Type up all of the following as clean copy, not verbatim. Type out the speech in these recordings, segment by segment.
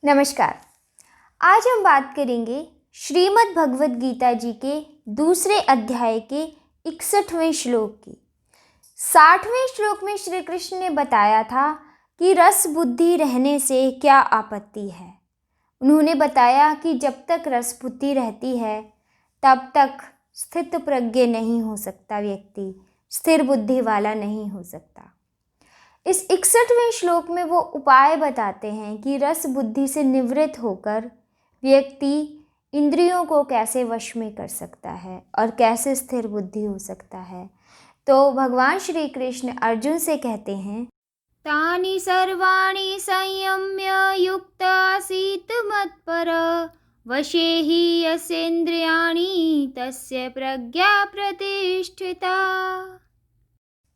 नमस्कार। आज हम बात करेंगे श्रीमद् भगवद गीता जी के दूसरे अध्याय के 61वें श्लोक की। 60वें श्लोक में श्री कृष्ण ने बताया था कि रस बुद्धि रहने से क्या आपत्ति है। उन्होंने बताया कि जब तक रस बुद्धि रहती है तब तक स्थित प्रज्ञ नहीं हो सकता, व्यक्ति स्थिर बुद्धि वाला नहीं हो सकता। इस 61वें श्लोक में वो उपाय बताते हैं कि रस बुद्धि से निवृत्त होकर व्यक्ति इंद्रियों को कैसे वश में कर सकता है और कैसे स्थिर बुद्धि हो सकता है। तो भगवान श्री कृष्ण अर्जुन से कहते हैं, तानि सर्वाणि संयम्य युक्त आसीत् मत्पर वशे हि यस्येन्द्रियाणि तस्य प्रज्ञा प्रतिष्ठिता।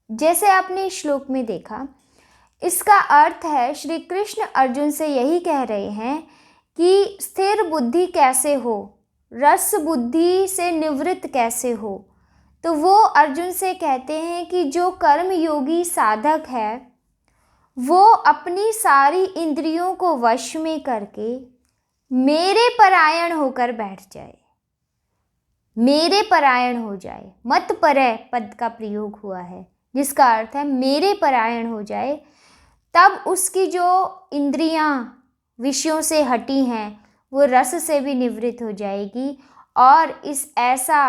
जैसे आपने श्लोक में देखा, इसका अर्थ है श्री कृष्ण अर्जुन से यही कह रहे हैं कि स्थिर बुद्धि कैसे हो, रस बुद्धि से निवृत्त कैसे हो। तो वो अर्जुन से कहते हैं कि जो कर्म योगी साधक है वो अपनी सारी इंद्रियों को वश में करके मेरे परायण होकर बैठ जाए, मेरे परायण हो जाए। मत परय पद का प्रयोग हुआ है जिसका अर्थ है मेरे परायण हो जाए। तब उसकी जो इंद्रियां विषयों से हटी हैं वो रस से भी निवृत्त हो जाएगी और इस ऐसा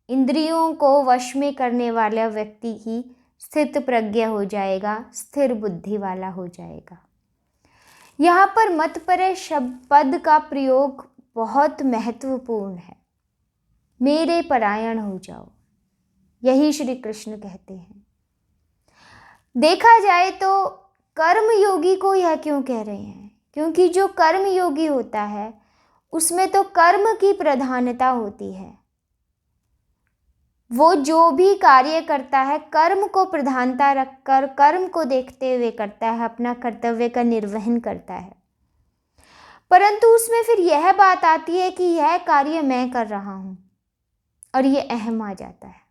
इंद्रियों को वश में करने वाला व्यक्ति ही स्थित प्रज्ञ हो जाएगा, स्थिर बुद्धि वाला हो जाएगा। यहाँ पर मत परय शब्द पद का प्रयोग बहुत महत्वपूर्ण है। मेरे परायण हो जाओ, यही श्री कृष्ण कहते हैं। देखा जाए तो कर्म योगी को यह क्यों कह रहे हैं? क्योंकि जो कर्म योगी होता है उसमें तो कर्म की प्रधानता होती है। वो जो भी कार्य करता है कर्म को प्रधानता रखकर, कर्म को देखते हुए करता है, अपना कर्तव्य का निर्वहन करता है। परंतु उसमें फिर यह बात आती है कि यह कार्य मैं कर रहा हूँ और ये अहम आ जाता है।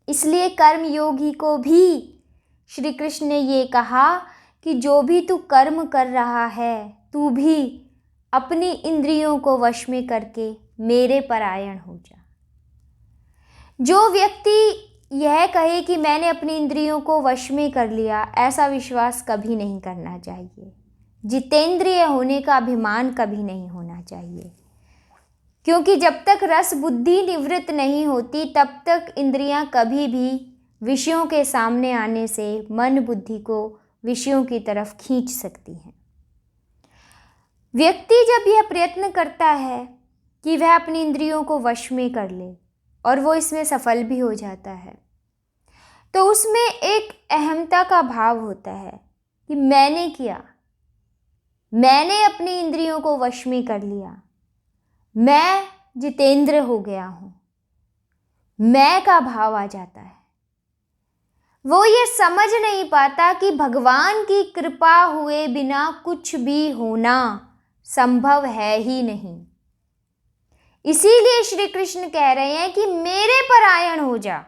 इसलिए कर्म योगी को भी श्री कृष्ण ने ये कहा कि जो भी तू कर्म कर रहा है तू भी अपनी इंद्रियों को वश में करके मेरे परायण हो जा। जो व्यक्ति यह कहे कि मैंने अपनी इंद्रियों को वश में कर लिया, ऐसा विश्वास कभी नहीं करना चाहिए। जितेंद्रिय होने का अभिमान कभी नहीं होना चाहिए, क्योंकि जब तक रस बुद्धि निवृत्त नहीं होती तब तक इंद्रियां कभी भी विषयों के सामने आने से मन बुद्धि को विषयों की तरफ खींच सकती हैं। व्यक्ति जब यह प्रयत्न करता है कि वह अपनी इंद्रियों को वश में कर ले और वो इसमें सफल भी हो जाता है, तो उसमें एक अहमता का भाव होता है कि मैंने किया, मैंने अपनी इंद्रियों को वश में कर लिया, मैं जितेंद्र हो गया हूँ, मैं का भाव आ जाता है। वो ये समझ नहीं पाता कि भगवान की कृपा हुए बिना कुछ भी होना संभव है ही नहीं। इसीलिए श्री कृष्ण कह रहे हैं कि मेरे परायण हो जा,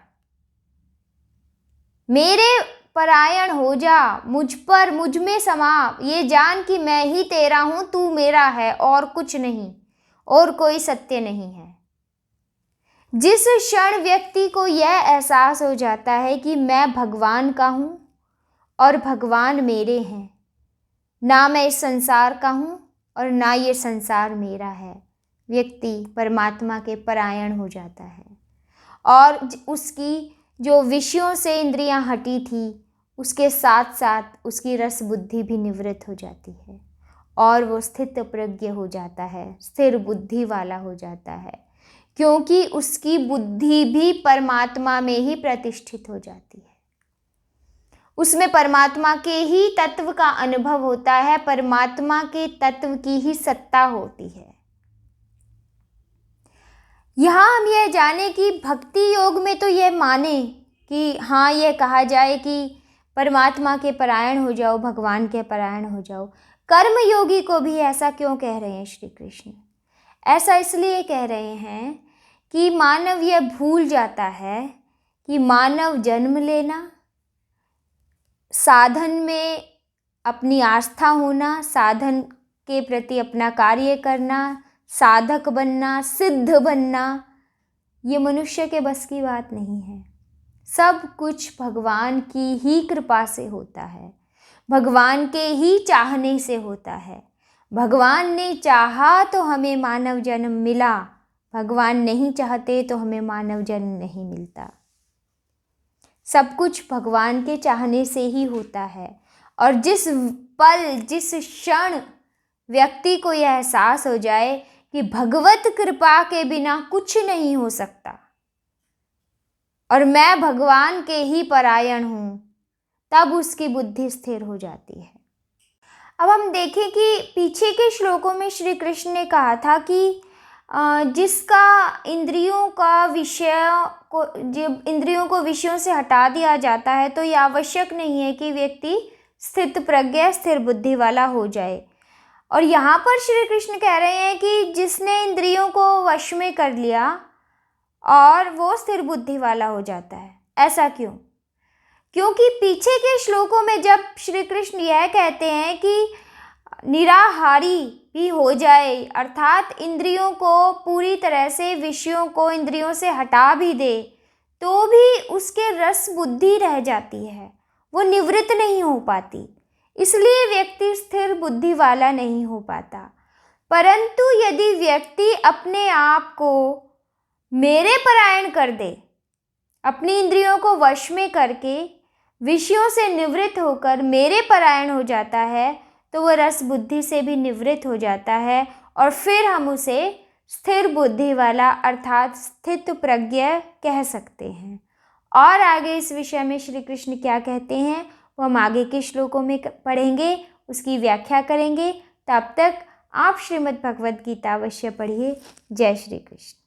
मेरे परायण हो जा, मुझ पर, मुझ में समा। ये जान कि मैं ही तेरा हूं, तू मेरा है और कुछ नहीं, और कोई सत्य नहीं है। जिस क्षण व्यक्ति को यह एहसास हो जाता है कि मैं भगवान का हूँ और भगवान मेरे हैं, ना मैं इस संसार का हूँ और ना ये संसार मेरा है, व्यक्ति परमात्मा के परायण हो जाता है और उसकी जो विषयों से इंद्रियां हटी थी उसके साथ साथ उसकी रस बुद्धि भी निवृत्त हो जाती है और वो स्थित प्रज्ञ हो जाता है, स्थिर बुद्धि वाला हो जाता है, क्योंकि उसकी बुद्धि भी परमात्मा में ही प्रतिष्ठित हो जाती है। उसमें परमात्मा के ही तत्व का अनुभव होता है, परमात्मा के तत्व की ही सत्ता होती है। यहाँ हम यह जाने कि भक्ति योग में तो यह माने कि हाँ, यह कहा जाए कि परमात्मा के परायण हो जाओ, भगवान के परायण हो जाओ। कर्म योगी को भी ऐसा क्यों कह रहे हैं श्री कृष्ण? ऐसा इसलिए कह रहे हैं कि मानव यह भूल जाता है कि मानव जन्म लेना, साधन में अपनी आस्था होना, साधन के प्रति अपना कार्य करना, साधक बनना, सिद्ध बनना, ये मनुष्य के बस की बात नहीं है। सब कुछ भगवान की ही कृपा से होता है, भगवान के ही चाहने से होता है। भगवान ने चाहा तो हमें मानव जन्म मिला, भगवान नहीं चाहते तो हमें मानव जन्म नहीं मिलता। सब कुछ भगवान के चाहने से ही होता है। और जिस पल, जिस क्षण व्यक्ति को यह एहसास हो जाए कि भगवत कृपा के बिना कुछ नहीं हो सकता और मैं भगवान के ही परायण हूँ, तब उसकी बुद्धि स्थिर हो जाती है। अब हम देखें कि पीछे के श्लोकों में श्री कृष्ण ने कहा था कि जिसका इंद्रियों को विषयों से हटा दिया जाता है, तो ये आवश्यक नहीं है कि व्यक्ति स्थित प्रज्ञ स्थिर बुद्धि वाला हो जाए। और यहाँ पर श्री कृष्ण कह रहे हैं कि जिसने इंद्रियों को वश में कर लिया और वो स्थिर बुद्धि वाला हो जाता है। ऐसा क्यों? क्योंकि पीछे के श्लोकों में जब श्री कृष्ण यह कहते हैं कि निराहारी भी हो जाए, अर्थात इंद्रियों को पूरी तरह से, विषयों को इंद्रियों से हटा भी दे, तो भी उसके रस बुद्धि रह जाती है, वो निवृत्त नहीं हो पाती, इसलिए व्यक्ति स्थिर बुद्धि वाला नहीं हो पाता। परंतु यदि व्यक्ति अपने आप को मेरे परायण कर दे, अपनी इंद्रियों को वश में करके विषयों से निवृत्त होकर मेरे परायण हो जाता है, तो वह रस बुद्धि से भी निवृत्त हो जाता है और फिर हम उसे स्थिर बुद्धि वाला अर्थात स्थित प्रज्ञ कह सकते हैं। और आगे इस विषय में श्री कृष्ण क्या कहते हैं वो हम आगे के श्लोकों में पढ़ेंगे, उसकी व्याख्या करेंगे। तब तक आप श्रीमद् भगवद गीता अवश्य पढ़िए। जय श्री कृष्ण।